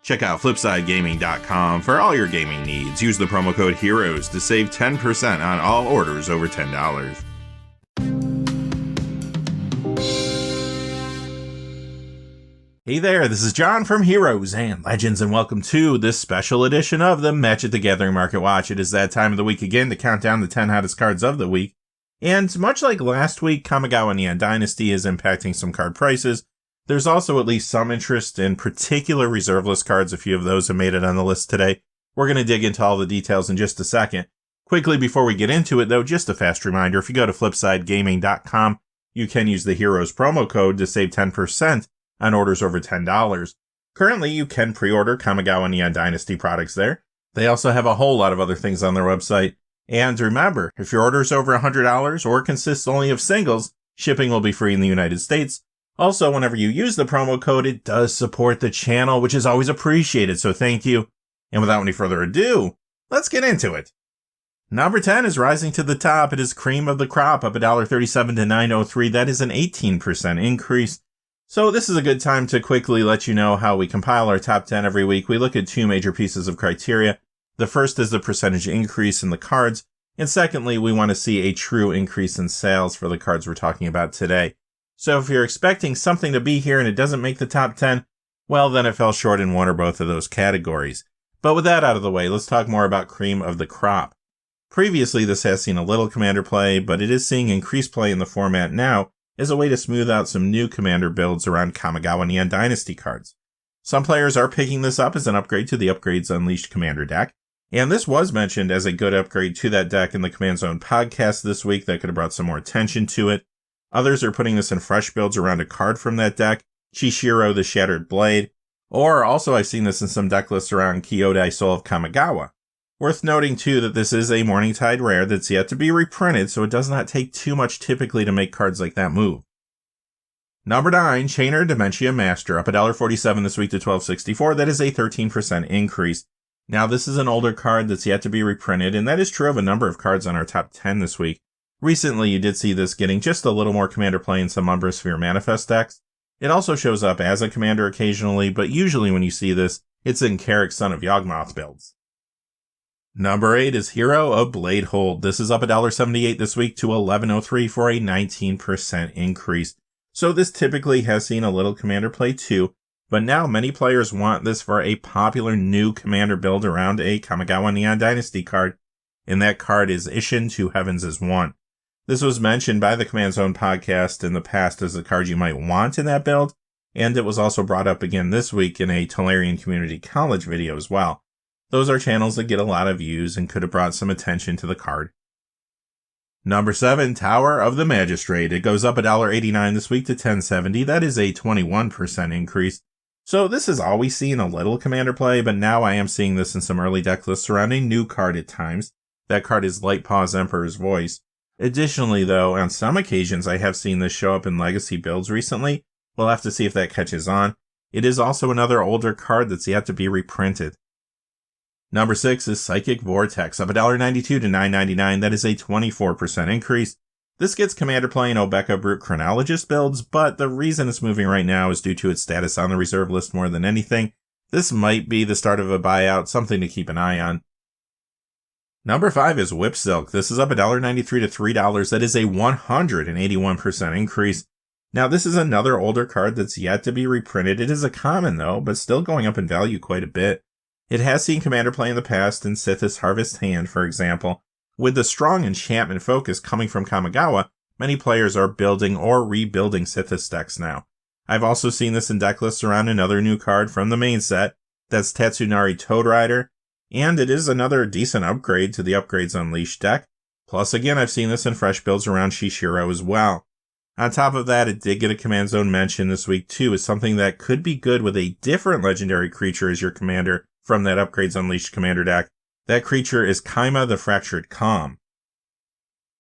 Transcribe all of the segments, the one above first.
Check out FlipsideGaming.com for all your gaming needs. Use the promo code HEROES to save 10% on all orders over $10. Hey there, this is John from Heroes and Legends, and welcome to this special edition of the Magic the Gathering Market Watch. It is that time of the week again to count down the 10 hottest cards of the week. And much like last week, Kamigawa Neon Dynasty is impacting some card prices. There's also at least some interest in particular reserve list cards. A few of those have made it on the list today. We're going to dig into all the details in just a second. Quickly before we get into it though, just a fast reminder, if you go to FlipsideGaming.com, you can use the Heroes promo code to save 10% on orders over $10. Currently, you can pre-order Kamigawa Neon Dynasty products there. They also have a whole lot of other things on their website. And remember, if your order is over $100 or consists only of singles, shipping will be free in the United States. Also, whenever you use the promo code, it does support the channel, which is always appreciated, so thank you. And without any further ado, let's get into it. Number 10 is rising to the top. It is Cream of the Crop, up $1.37 to $9.03. That is an 18% increase. So this is a good time to quickly let you know how we compile our top 10 every week. We look at two major pieces of criteria. The first is the percentage increase in the cards, and secondly, we want to see a true increase in sales for the cards we're talking about today. So if you're expecting something to be here and it doesn't make the top 10, well, then it fell short in one or both of those categories. But with that out of the way, let's talk more about Cream of the Crop. Previously, this has seen a little Commander play, but it is seeing increased play in the format now as a way to smooth out some new Commander builds around Kamigawa Neon Dynasty cards. Some players are picking this up as an upgrade to the Upgrades Unleashed Commander deck, and this was mentioned as a good upgrade to that deck in the Command Zone podcast this week that could have brought some more attention to it. Others are putting this in fresh builds around a card from that deck, Chishiro the Shattered Blade, or also I've seen this in some deck lists around Kyodai Soul of Kamigawa. Worth noting too that this is a Morningtide rare that's yet to be reprinted, so it does not take too much typically to make cards like that move. Number 9, Chainer Dementia Master, up $1.47 this week to $12.64. That is a 13% increase. Now this is an older card that's yet to be reprinted, and that is true of a number of cards on our top 10 this week. Recently, you did see this getting just a little more Commander play in some Umbra Sphere Manifest decks. It also shows up as a Commander occasionally, but usually when you see this, it's in Carrick Son of Yawgmoth builds. Number 8 is Hero of Bladehold. This is up $1.78 this week to $11.03 for a 19% increase. So this typically has seen a little Commander play too, but now many players want this for a popular new Commander build around a Kamigawa Neon Dynasty card, and that card is Isshin Two Heavens is One. This was mentioned by the Command Zone podcast in the past as a card you might want in that build, and it was also brought up again this week in a Tolarian Community College video as well. Those are channels that get a lot of views and could have brought some attention to the card. Number 7, Tower of the Magistrate. It goes up $1.89 this week to $10.70. That is a 21% increase. So this has always seen a little Commander play, but now I am seeing this in some early deck lists around a new card at times. That card is Lightpaw's Emperor's Voice. Additionally, though, on some occasions I have seen this show up in Legacy builds recently. We'll have to see if that catches on. It is also another older card that's yet to be reprinted. Number 6 is Psychic Vortex, up $1.92 to $9.99. That is a 24% increase. This gets Commander play in Obeka Brute Chronologist builds, but the reason it's moving right now is due to its status on the reserve list more than anything. This might be the start of a buyout, something to keep an eye on. Number 5 is Whip Silk. This is up $1.93 to $3. That is a 181% increase. Now, this is another older card that's yet to be reprinted. It is a common, though, but still going up in value quite a bit. It has seen Commander play in the past in Sithis Harvest Hand, for example. With the strong enchantment focus coming from Kamigawa, many players are building or rebuilding Sithis decks now. I've also seen this in deck lists around another new card from the main set. That's Tatsunari Toad Rider. And it is another decent upgrade to the Upgrades Unleashed deck. Plus, again, I've seen this in fresh builds around Shishiro as well. On top of that, it did get a Command Zone mention this week too, as something that could be good with a different legendary creature as your commander from that Upgrades Unleashed commander deck. That creature is Kaima the Fractured Calm.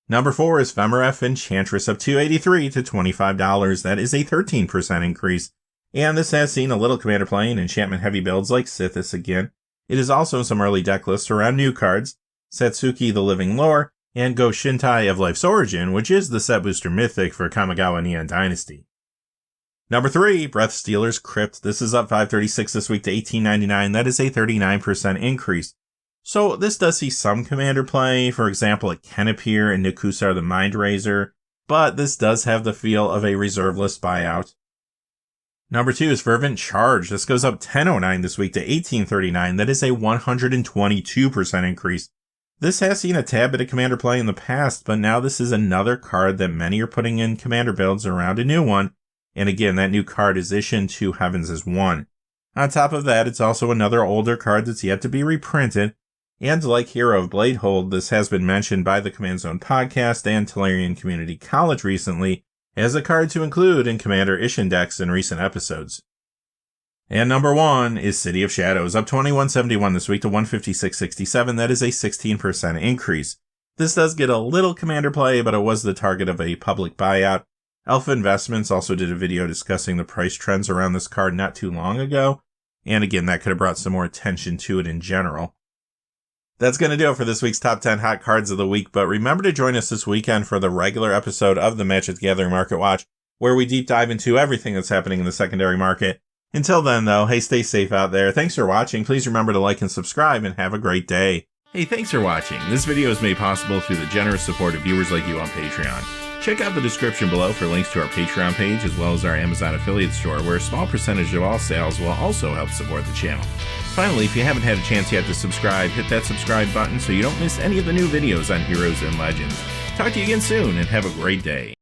Number 4 is Femeref Enchantress, up $2.83 to $25. That is a 13% increase. And this has seen a little commander play in enchantment heavy builds like Sithis again. It is also in some early deck lists around new cards, Satsuki the Living Lore, and Go Shintai of Life's Origin, which is the set booster mythic for Kamigawa Neon Dynasty. Number 3, Breath Stealer's Crypt. This is up $5.36 this week to $18.99. That is a 39% increase. So this does see some commander play. For example, it can appear in Nikusar the Mind Razor, but this does have the feel of a reserve list buyout. Number 2 is Fervent Charge. This goes up $10.09 this week to $18.39. That is a 122% increase. This has seen a tad bit of commander play in the past, but now this is another card that many are putting in commander builds around a new one. And again, that new card is Isshin 2 Heavens as 1. On top of that, it's also another older card that's yet to be reprinted. And like Hero of Bladehold, this has been mentioned by the Command Zone podcast and Tolarian Community College recently as a card to include in Commander Isshin decks in recent episodes. And number 1 is City of Shadows, up $21.71 this week to $156.67. That is a 16% increase. This does get a little commander play, but it was the target of a public buyout. Alpha Investments also did a video discussing the price trends around this card not too long ago. And again, that could have brought some more attention to it in general. That's going to do it for this week's Top 10 Hot Cards of the Week, but remember to join us this weekend for the regular episode of the Magic the Gathering Market Watch, where we deep dive into everything that's happening in the secondary market. Until then, though, hey, stay safe out there. Thanks for watching. Please remember to like and subscribe, and have a great day. Hey, thanks for watching. This video is made possible through the generous support of viewers like you on Patreon. Check out the description below for links to our Patreon page, as well as our Amazon affiliate store, where a small percentage of all sales will also help support the channel. Finally, if you haven't had a chance yet to subscribe, hit that subscribe button so you don't miss any of the new videos on Heroes and Legends. Talk to you again soon, and have a great day.